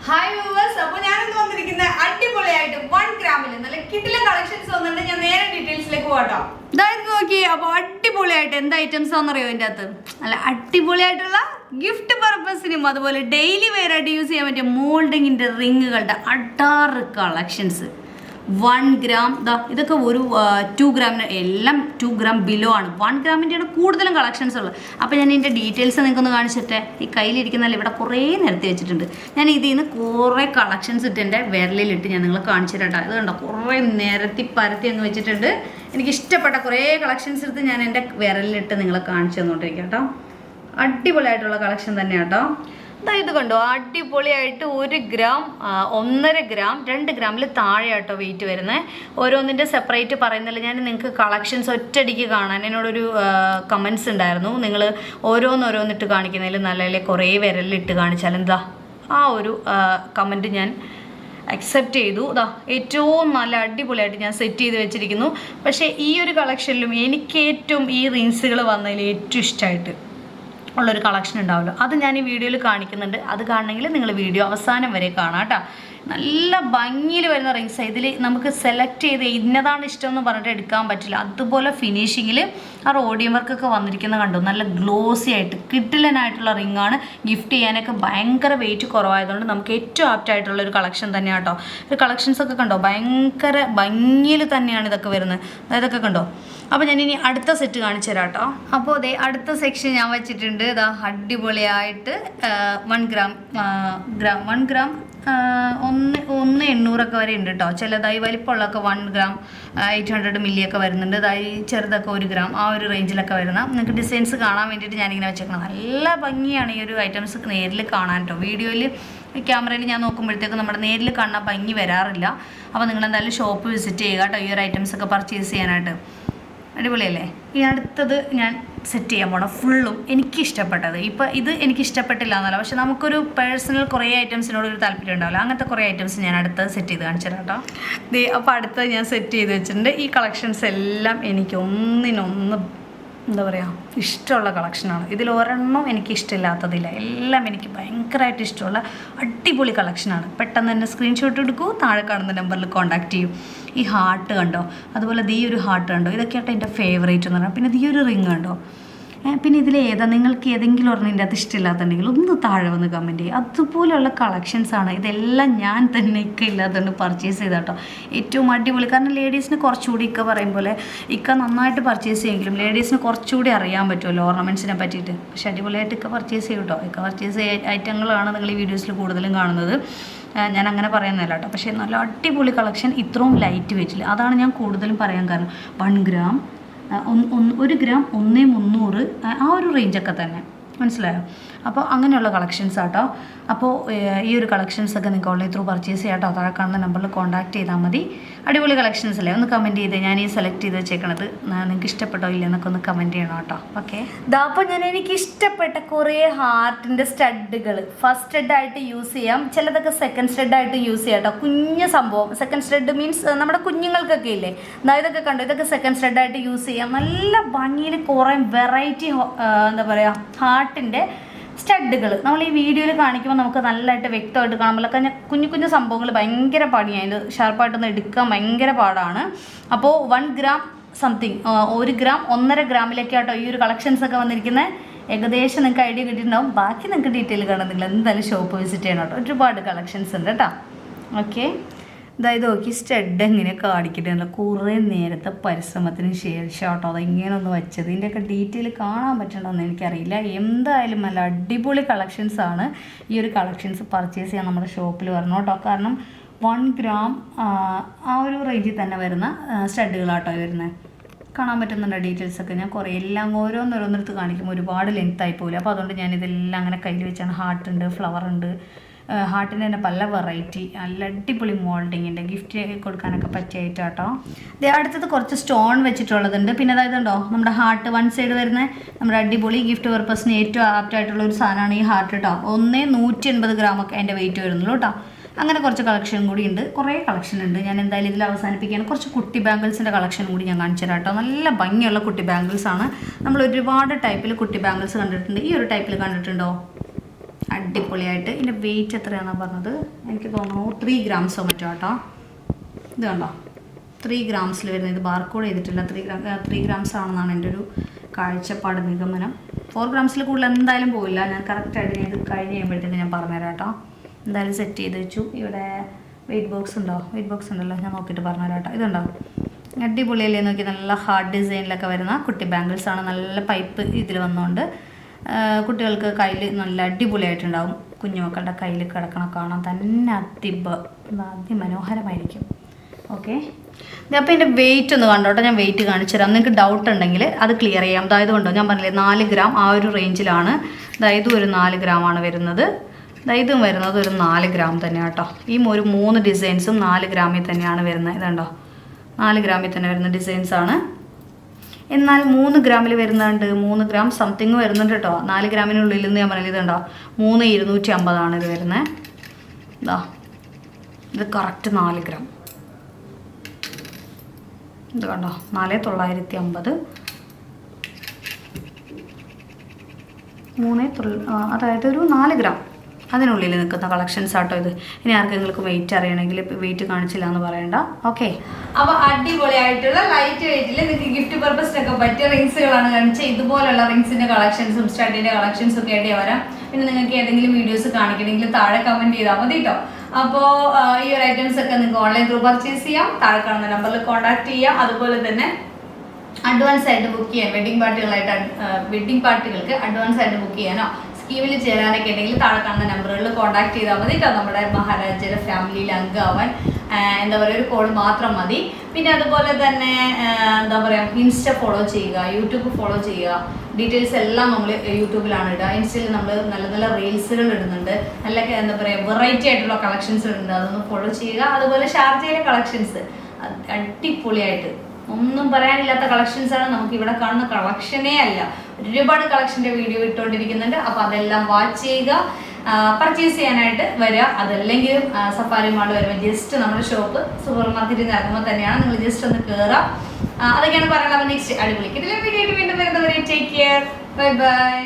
Hi viewers, അപ്പോൾ ഞാനിന്ന് വന്നിരിക്കുന്ന അടിപൊളിയായിട്ട് 1 ഗ്രാമിൽ നല്ല കിടില കളക്ഷൻസ് വന്നിട്ട് ഞാൻ നേരെ ഡീറ്റെയിൽസിലേക്ക് പോകട്ടോ. ഇതായത് നോക്കി, അപ്പോൾ അടിപൊളിയായിട്ട് എന്ത് ഐറ്റംസ് ആണെന്നറിയോ ഇതിൻ്റെ അകത്ത്? നല്ല അടിപൊളിയായിട്ടുള്ള ഗിഫ്റ്റ് പർപ്പസിനും അതുപോലെ ഡെയിലി വെയർ ആയിട്ട് യൂസ് ചെയ്യാൻ പറ്റിയ മോൾഡിങ്ങിൻ്റെ റിങ്ങുകളുടെ അടാറ് കളക്ഷൻസ്. 1 ഗ്രാം ഇതൊക്കെ ഒരു 2 ഗ്രാമിന് എല്ലാം 2 ഗ്രാം ബിലോ ആണ്. 1 ഗ്രാമിൻ്റെയാണ് കൂടുതലും കളക്ഷൻസ് ഉള്ളത്. അപ്പോൾ ഞാൻ ഇതിൻ്റെ ഡീറ്റെയിൽസ് നിങ്ങൾക്കൊന്ന് കാണിച്ചിട്ട്, ഈ കയ്യിലിരിക്കുന്നതിൽ ഇവിടെ കുറേ നിരത്തി വെച്ചിട്ടുണ്ട്. ഞാൻ ഇതിൽ നിന്ന് കുറേ കളക്ഷൻസ് ഇട്ട് എൻ്റെ വിരലിലിട്ട് ഞാൻ നിങ്ങളെ കാണിച്ചു തരാം. ഇത് കണ്ടോ, കുറേ നിരത്തി പരത്തി അങ്ങ് വെച്ചിട്ടുണ്ട്. എനിക്കിഷ്ടപ്പെട്ട കുറേ കളക്ഷൻസ് എടുത്ത് ഞാൻ എൻ്റെ വിരലിലിട്ട് നിങ്ങളെ കാണിച്ചു തന്നുകൊണ്ടിരിക്കാം കേട്ടോ. അടിപൊളിയായിട്ടുള്ള കളക്ഷൻ തന്നെയാണ് കേട്ടോ. ഇത് കണ്ടോ, അടിപൊളിയായിട്ട് 1 ഗ്രാം, 1.5 ഗ്രാം, 2 ഗ്രാമിൽ താഴെ കേട്ടോ വെയിറ്റ് വരുന്നത്. ഓരോന്നിൻ്റെ സെപ്പറേറ്റ് പറയുന്നില്ല. ഞാൻ നിങ്ങൾക്ക് കളക്ഷൻസ് ഒറ്റയടിക്ക് കാണാൻ എന്നോടൊരു കമൻസ് ഉണ്ടായിരുന്നു. നിങ്ങൾ ഓരോന്നോരോന്നിട്ട് കാണിക്കുന്നതിൽ നല്ല കുറേ വിരലിട്ട് കാണിച്ചാൽ എന്താ ആ ഒരു കമൻറ്റ് ഞാൻ അക്സെപ്റ്റ് ചെയ്തു. ഏറ്റവും നല്ല അടിപൊളിയായിട്ട് ഞാൻ സെറ്റ് ചെയ്ത് വെച്ചിരിക്കുന്നു. പക്ഷേ ഈ ഒരു കളക്ഷനിലും എനിക്ക് ഏറ്റവും ഈ റിങ്സുകൾ വന്നതിൽ ഏറ്റവും ഇഷ്ടമായിട്ട് ഉള്ളൊരു കളക്ഷൻ ഉണ്ടാവുമല്ലോ, അത് ഞാൻ ഈ വീഡിയോയിൽ കാണിക്കുന്നുണ്ട്. അത് കാണണമെങ്കിൽ നിങ്ങൾ വീഡിയോ അവസാനം വരെ കാണാം കേട്ടോ. നല്ല ഭംഗിയിൽ വരുന്ന റിങ്സ്. ഇതിൽ നമുക്ക് സെലക്ട് ചെയ്ത് ഇന്നതാണ് ഇഷ്ടമെന്ന് പറഞ്ഞിട്ട് എടുക്കാൻ പറ്റില്ല. അതുപോലെ ഫിനിഷിങ്ങിൽ ആ റോഡിയം വർക്കൊക്കെ വന്നിരിക്കുന്നത് കണ്ടു. നല്ല ഗ്ലോസി ആയിട്ട് കിഡിലനായിട്ടുള്ള റിങ്ങാണ്. ഗിഫ്റ്റ് ചെയ്യാനൊക്കെ ഭയങ്കര വെയിറ്റ് കുറവായതുകൊണ്ട് നമുക്ക് ഏറ്റവും ആപ്റ്റായിട്ടുള്ള ഒരു കളക്ഷൻ തന്നെയാണ് കേട്ടോ. ഒരു കളക്ഷൻസൊക്കെ കണ്ടോ, ഭയങ്കര ഭംഗിയിൽ തന്നെയാണ് ഇതൊക്കെ വരുന്നത്. അതൊക്കെ കണ്ടോ. അപ്പോൾ ഞാൻ ഇനി അടുത്ത സെറ്റ് കാണിച്ചു തരാം കേട്ടോ. അപ്പോൾ അതെ, അടുത്ത സെക്ഷൻ ഞാൻ വെച്ചിട്ടുണ്ട്. ഇതാ അടിപൊളിയായിട്ട് 1 ഗ്രാം 1.800 വരെ ഉണ്ട് കേട്ടോ. ചിലതായി വലിപ്പമുള്ളതൊക്കെ 1 ഗ്രാം 800 മില്ലിയൊക്കെ വരുന്നുണ്ട്. അതായത് ചെറുതൊക്കെ 1 ഗ്രാം ആ ഒരു റേഞ്ചിലൊക്കെ വരുന്ന. നിങ്ങൾക്ക് ഡിസൈൻസ് കാണാൻ വേണ്ടിയിട്ട് ഞാനിങ്ങനെ വെച്ചേക്കണം. നല്ല ഭംഗിയാണ് ഈ ഒരു ഐറ്റംസ് നേരിൽ കാണാൻ കേട്ടോ. വീഡിയോയിൽ ക്യാമറയിൽ ഞാൻ നോക്കുമ്പോഴത്തേക്ക് നമ്മുടെ നേരിൽ കാണാൻ ഭംഗി വരാറില്ല. അപ്പോൾ നിങ്ങൾ എന്തായാലും ഷോപ്പ് വിസിറ്റ് ചെയ്യുക കേട്ടോ, ഈ ഒരു ഐറ്റംസൊക്കെ പർച്ചേസ് ചെയ്യാനായിട്ട്. അടിപൊളിയല്ലേ. ഇനി അടുത്തത് ഞാൻ സെറ്റ് ചെയ്യാൻ പോകണം. ഫുള്ളും എനിക്കിഷ്ടപ്പെട്ടത്. ഇപ്പോൾ ഇത് എനിക്കിഷ്ടപ്പെട്ടില്ല എന്നല്ല, പക്ഷെ നമുക്കൊരു പേഴ്സണൽ കുറേ ഐറ്റംസിനോട് ഒരു താല്പര്യം ഉണ്ടാവില്ല. അങ്ങനത്തെ കുറേ ഐറ്റംസ് ഞാൻ അടുത്തത് സെറ്റ് ചെയ്ത് കാണിച്ചു തരാം കേട്ടോ. അപ്പോൾ അടുത്തത് ഞാൻ സെറ്റ് ചെയ്ത് വെച്ചിട്ടുണ്ട്. ഈ കളക്ഷൻസ് എല്ലാം എനിക്ക് ഒന്നിനൊന്ന് എന്താ പറയുക, ഇഷ്ടമുള്ള കളക്ഷനാണ്. ഇതിൽ ഒരെണ്ണം എനിക്ക് ഇഷ്ടമില്ലാത്തതില്ല. എല്ലാം എനിക്ക് ഭയങ്കരമായിട്ട് ഇഷ്ടമുള്ള അടിപൊളി കളക്ഷനാണ്. പെട്ടെന്ന് തന്നെ സ്ക്രീൻഷോട്ട് എടുക്കൂ, താഴെ കാണുന്ന നമ്പറിൽ കോൺടാക്റ്റ് ചെയ്യും. ഈ ഹാർട്ട് കണ്ടോ, അതുപോലെ ഈ ഒരു ഹാർട്ട് കണ്ടോ, ഇതൊക്കെയാട്ടോ എൻ്റെ ഫേവറേറ്റ് എന്ന് പറഞ്ഞാൽ. പിന്നെ ഈ ഒരു റിങ് കണ്ടോ. പിന്നെ ഇതിൽ നിങ്ങൾക്ക് ഏതെങ്കിലും ഒരെണ്ണം ഇതിൻ്റെ അത് ഇഷ്ടമില്ലാത്തുണ്ടെങ്കിൽ ഒന്ന് താഴെ വന്ന് കമൻറ്റ് ചെയ്യുക. അതുപോലെയുള്ള കളക്ഷൻസാണ്. ഇതെല്ലാം ഞാൻ തന്നെ ഇല്ലാത്തതുകൊണ്ട് പർച്ചേസ് ചെയ്താട്ടോ. ഏറ്റവും അടിപൊളി. കാരണം ലേഡീസിന് കുറച്ചുകൂടി പറയും പോലെ നന്നായിട്ട് പർച്ചേസ് ചെയ്യുമെങ്കിലും ലേഡീസിന് കുറച്ചുകൂടി അറിയാൻ പറ്റുമല്ലോ ഓർണമെൻറ്റ്സിനെ പറ്റിയിട്ട്. പക്ഷേ അടിപൊളിയായിട്ട് പർച്ചേസ് ചെയ്യും കേട്ടോ. പർച്ചേസ് ചെയ്ത ഐറ്റങ്ങളാണ് നിങ്ങൾ ഈ വീഡിയോസിൽ കൂടുതലും കാണുന്നത്. ഞാൻ അങ്ങനെ പറയുന്നില്ല കേട്ടോ. പക്ഷേ നല്ല അടിപൊളി കളക്ഷൻ, ഇത്രയും ലൈറ്റ് വെയിറ്റിൽ. അതാണ് ഞാൻ കൂടുതലും പറയാൻ കാരണം. 1 ഗ്രാം 1 ഗ്രാം 1.300 ആ ഒരു റേഞ്ചൊക്കെ തന്നെ, മനസ്സിലായോ? അപ്പോൾ അങ്ങനെയുള്ള കളക്ഷൻസ് ആട്ടോ. അപ്പോൾ ഈ ഒരു കളക്ഷൻസൊക്കെ നിങ്ങൾക്ക് ഓൺലൈൻ ത്രൂ പർച്ചേസ് ചെയ്യാം കേട്ടോ. താഴെ കാണുന്ന നമ്പറിൽ കോൺടാക്ട് ചെയ്താൽ മതി. അടിപൊളി കളക്ഷൻസ് അല്ലേ, ഒന്ന് കമൻറ്റ് ചെയ്ത് ഞാൻ ഈ സെലക്ട് ചെയ്ത് വെച്ചേക്കണത് നിങ്ങൾക്ക് ഇഷ്ടപ്പെട്ടോ ഇല്ല എന്നൊക്കെ ഒന്ന് കമൻറ്റ് ചെയ്യണം കേട്ടോ. ഓക്കെ. അപ്പോൾ ഞാൻ എനിക്ക് ഇഷ്ടപ്പെട്ട കുറേ ഹാർട്ടിൻ്റെ സ്റ്റഡുകൾ ഫസ്റ്റ് സ്റ്റഡായിട്ട് യൂസ് ചെയ്യാം. ചിലതൊക്കെ സെക്കൻഡ് സ്റ്റഡായിട്ട് യൂസ് ചെയ്യാം കേട്ടോ. കുഞ്ഞ് സംഭവം. സെക്കൻഡ് സ്റ്റഡ് മീൻസ് നമ്മുടെ കുഞ്ഞുങ്ങൾക്കൊക്കെ ഇല്ലേ, ഇതൊക്കെ കണ്ടോ, ഇതൊക്കെ സെക്കൻഡ് സ്റ്റഡായിട്ട് യൂസ് ചെയ്യാം. നല്ല ഭംഗിയിൽ കുറേ വെറൈറ്റി എന്താ പറയുക ഹാർട്ടിൻ്റെ സ്റ്റഡുകൾ നമ്മൾ ഈ വീഡിയോയിൽ കാണിക്കുമ്പോൾ നമുക്ക് നല്ലതായിട്ട് വ്യക്തമായിട്ട് കാണുമ്പോഴൊക്കെ കുഞ്ഞു കുഞ്ഞു സംഭവങ്ങൾ ഭയങ്കര പണിയാണ്. ഇത് ഷാർപ്പായിട്ടൊന്ന് എടുക്കാൻ ഭയങ്കര പാടാണ്. അപ്പോൾ 1 ഗ്രാം സംതിങ് 1 ഗ്രാം 1.5 ഗ്രാമിലൊക്കെ ആട്ടോ ഈ ഒരു കളക്ഷൻസൊക്കെ വന്നിരിക്കുന്നത്. ഏകദേശം നിങ്ങൾക്ക് ഐഡിയ കിട്ടിയിട്ടുണ്ടാവും. ബാക്കി നിങ്ങൾക്ക് ഡീറ്റെയിൽ കാണാൻ നിങ്ങൾ എന്തായാലും ഷോപ്പ് വിസിറ്റ് ചെയ്യണം കേട്ടോ. ഒരുപാട് കളക്ഷൻസ് ഉണ്ട് കേട്ടോ. ഓക്കെ. അതായത് നോക്കി സ്റ്റഡ് എങ്ങനെ കാണിക്കില്ല, കുറേ നേരത്തെ പരിശ്രമത്തിന് ശേഷം കേട്ടോ അതെങ്ങനെ ഒന്ന് വെച്ചത്. ഇതിൻ്റെയൊക്കെ ഡീറ്റെയിൽ കാണാൻ പറ്റണമെന്ന് എനിക്കറിയില്ല. എന്തായാലും നല്ല അടിപൊളി കളക്ഷൻസാണ്. ഈ ഒരു കളക്ഷൻസ് പർച്ചേസ് ചെയ്യാൻ നമ്മുടെ ഷോപ്പിൽ വരണം കേട്ടോ. കാരണം 1 ഗ്രാം ആ ഒരു റേഞ്ചിൽ തന്നെ വരുന്ന സ്റ്റഡുകളാട്ടോ വരുന്നത്. കാണാൻ പറ്റുന്നുണ്ട് ഡീറ്റെയിൽസൊക്കെ. ഞാൻ കുറേ എല്ലാം ഓരോന്നോരോന്നെടുത്ത് കാണിക്കുമ്പോൾ ഒരുപാട് ലെങ്ത് ആയി പോകില്ല. അപ്പോൾ അതുകൊണ്ട് ഞാനിതെല്ലാം അങ്ങനെ കയ്യിൽ വെച്ചാണ്. ഹാർട്ടുണ്ട്, ഫ്ലവർ ഉണ്ട്, ഹാർട്ടിൻ്റെ തന്നെ പല വെറൈറ്റി നല്ല അടിപൊളി മോൾഡിങ്ങിൻ്റെ ഗിഫ്റ്റ് കൊടുക്കാനൊക്കെ പറ്റിയായിട്ടാട്ടോ. അടുത്തത് കുറച്ച് സ്റ്റോൺ വെച്ചിട്ടുള്ളതുണ്ട്. പിന്നെ അതായത് ഉണ്ടോ നമ്മുടെ ഹാർട്ട് 1 സൈഡ് വരുന്ന നമ്മുടെ അടിപൊളി ഗിഫ്റ്റ് പർപ്പസിന് ഏറ്റവും ആപ്റ്റായിട്ടുള്ള ഒരു സാധനമാണ് ഈ ഹാർട്ട് കേട്ടോ. 180 ഗ്രാമൊക്കെ എൻ്റെ വെയിറ്റ് വരുന്നുള്ളൂ കേട്ടോ. അങ്ങനെ കുറച്ച് കളക്ഷൻ കൂടി ഉണ്ട്. കുറേ കളക്ഷൻ ഉണ്ട്. ഞാൻ എന്തായാലും ഇതിൽ അവസാനിപ്പിക്കുകയാണ്. കുറച്ച് കുട്ടി ബാംഗിൾസിൻ്റെ കളക്ഷൻ കൂടി ഞാൻ കാണിച്ചു തരാം കേട്ടോ. നല്ല ഭംഗിയുള്ള കുട്ടി ബാംഗിൾസാണ്. നമ്മൾ ഒരുപാട് ടൈപ്പിൽ കുട്ടി ബാംഗിൾസ് കണ്ടിട്ടുണ്ട്. ഈ ഒരു ടൈപ്പിൽ കണ്ടിട്ടുണ്ടോ? അടിപൊളിയായിട്ട്. ഇതിൻ്റെ വെയിറ്റ് എത്രയാണെന്നാണ് പറഞ്ഞത്, എനിക്ക് തോന്നുന്നു 3 ഗ്രാംസോ മറ്റോ കേട്ടോ. ഇത് കണ്ടോ 3 ഗ്രാംസിൽ വരുന്നത്. ഇത് ബാർകോഡ് ചെയ്തിട്ടില്ല. 3 ഗ്രാംസ് ആണെന്നാണ് എൻ്റെ ഒരു കാഴ്ചപ്പാട്, നിഗമനം. 4 ഗ്രാംസിൽ കൂടുതൽ എന്തായാലും പോയില്ല. ഞാൻ കറക്റ്റായിട്ട് ഇത് കഴിഞ്ഞ് കഴിയുമ്പോഴത്തേക്ക് ഞാൻ പറഞ്ഞുതരാം കേട്ടോ. എന്തായാലും സെറ്റ് ചെയ്ത് വെച്ചു. ഇവിടെ വെയിറ്റ് ബോക്സ് ഉണ്ടല്ലോ, ഞാൻ നോക്കിയിട്ട് പറഞ്ഞുതരാം കേട്ടോ. ഇതുണ്ടോ അടിപൊളിയല്ലേ നോക്കി, നല്ല ഹാർഡ് ഡിസൈനിലൊക്കെ വരുന്ന കുട്ടി ബാംഗിൾസാണ്. നല്ല പൈപ്പ് ഇതിൽ വന്നുകൊണ്ട് കുട്ടികൾക്ക് കയ്യിൽ നല്ല അടിപൊളിയായിട്ടുണ്ടാവും. കുഞ്ഞുമക്കളുടെ കയ്യിൽ കിടക്കണം, കാണാൻ തന്നെ അതിമനോഹരമായിരിക്കും. ഓക്കെ, അപ്പോൾ ഇതിൻ്റെ വെയിറ്റ് ഒന്ന് കണ്ടോട്ടെ. ഞാൻ വെയിറ്റ് കാണിച്ചു തരാം. നിങ്ങൾക്ക് ഡൗട്ട് ഉണ്ടെങ്കിൽ അത് ക്ലിയർ ചെയ്യാം. അതായത് കൊണ്ടോ ഞാൻ പറഞ്ഞില്ലേ 4 ഗ്രാം ആ ഒരു റേഞ്ചിലാണ്. അതായത് ഒരു 4 ഗ്രാമാണ് വരുന്നത്. ഇതും വരുന്നത് ഒരു 4 ഗ്രാം തന്നെയാണ് കേട്ടോ. ഈ ഒരു 3 ഡിസൈൻസും 4 ഗ്രാമിൽ തന്നെയാണ് വരുന്നത്. ഇതുണ്ടോ 4 ഗ്രാമിൽ തന്നെ വരുന്ന ഡിസൈൻസാണ്. എന്നാൽ 3 ഗ്രാമിൽ വരുന്നുണ്ട്, 3 ഗ്രാം സംതിങ് വരുന്നുണ്ട് കേട്ടോ. 4 ഗ്രാമിനുള്ളിൽ നിന്ന് ഞാൻ പറഞ്ഞത് ഇതുണ്ടോ 3,250 ഇത് വരുന്നത്. ഇത് കറക്റ്റ് 4 ഗ്രാം. ഇത് കണ്ടോ 4,950, അതായത് ഒരു 4 ഗ്രാം അതിനുള്ളിൽ നിൽക്കുന്ന കളക്ഷൻസ് ആട്ടോ ഇത്. ഇനി ആർക്കെങ്കിലും വെയിറ്റ് അറിയണമെങ്കിൽ വെയിറ്റ് കാണിച്ചില്ല എന്ന് പറയണ്ട. ഓക്കെ, അപ്പോൾ അടിപൊളിയായിട്ടുള്ള ലൈറ്റ് വെയിറ്റിൽ നിങ്ങൾക്ക് ഗിഫ്റ്റ് പർപ്പസിനൊക്കെ പറ്റിയ റിങ്സുകളാണ് കാണിച്ചത്. ഇതുപോലുള്ള റിങ്സിൻ്റെ കളക്ഷൻസും സ്റ്റഡിൻ്റെ കളക്ഷൻസും ഒക്കെ ആയിട്ട് വരാം. പിന്നെ നിങ്ങൾക്ക് ഏതെങ്കിലും വീഡിയോസ് കാണിക്കണമെങ്കിൽ താഴെ കമൻറ്റ് ചെയ്താൽ മതി കേട്ടോ. അപ്പോൾ ഈ ഒരു ഐറ്റംസ് ഒക്കെ നിങ്ങൾക്ക് ഓൺലൈൻ ത്രൂ പർച്ചേസ് ചെയ്യാം. താഴെ കാണുന്ന നമ്പറിൽ കോൺടാക്ട് ചെയ്യാം. അതുപോലെ തന്നെ അഡ്വാൻസ് ആയിട്ട് ബുക്ക് ചെയ്യാൻ വെഡിങ് പാർട്ടികൾക്ക് അഡ്വാൻസ് ആയിട്ട് ബുക്ക് ചെയ്യാനോ സ്കീമിൽ ചേരാനൊക്കെ ഉണ്ടെങ്കിൽ താഴെ കാണുന്ന നമ്പറുകളിൽ കോൺടാക്ട് ചെയ്താൽ മതി കേട്ടോ. നമ്മുടെ മഹാരാജയുടെ ഫാമിലിയിൽ അംഗമാവാൻ എന്താ പറയുക ഒരു കോഡ് മാത്രം മതി. പിന്നെ അതുപോലെ തന്നെ എന്താ പറയുക ഇൻസ്റ്റ ഫോളോ ചെയ്യുക, യൂട്യൂബ് ഫോളോ ചെയ്യുക. ഡീറ്റെയിൽസ് എല്ലാം നമ്മൾ യൂട്യൂബിലാണ് ഇടുക. ഇൻസ്റ്റയിൽ നമ്മൾ നല്ല നല്ല റീൽസുകൾ ഇടുന്നുണ്ട്, നല്ല എന്താ പറയുക വെറൈറ്റി ആയിട്ടുള്ള കളക്ഷൻസ് ഇടുന്നുണ്ട്. അതൊന്ന് ഫോളോ ചെയ്യുക. അതുപോലെ ഷാർജയിലെ കളക്ഷൻസ് അടിപൊളിയായിട്ട് ഒന്നും പറയാനില്ലാത്ത കളക്ഷൻസാണ്. നമുക്ക് ഇവിടെ കാണുന്ന കളക്ഷനേ അല്ല, ഒരുപാട് കളക്ഷൻ്റെ വീഡിയോ ഇട്ടുകൊണ്ടിരിക്കുന്നുണ്ട്. അപ്പോൾ അതെല്ലാം വാച്ച് ചെയ്യുക, പർച്ചേസ് ചെയ്യാനായിട്ട് വരിക. അതല്ലെങ്കിലും സഫാരി മാൾ വരുമ്പോൾ ജസ്റ്റ് നമ്മുടെ ഷോപ്പ് സൂപ്പർ മാർക്കറ്റിൽ നിന്ന് ഇറങ്ങുമ്പോൾ തന്നെയാണ്. നിങ്ങൾ ജസ്റ്റ് ഒന്ന് കയറുക. അതൊക്കെയാണ് പറയാനുള്ളത്. നെക്സ്റ്റ് അടിപൊളി ഇതിലെ വീഡിയോ ആയിട്ട് വീണ്ടും വരുന്നവരെ ടേക്ക് കെയർ, ബൈ ബൈ.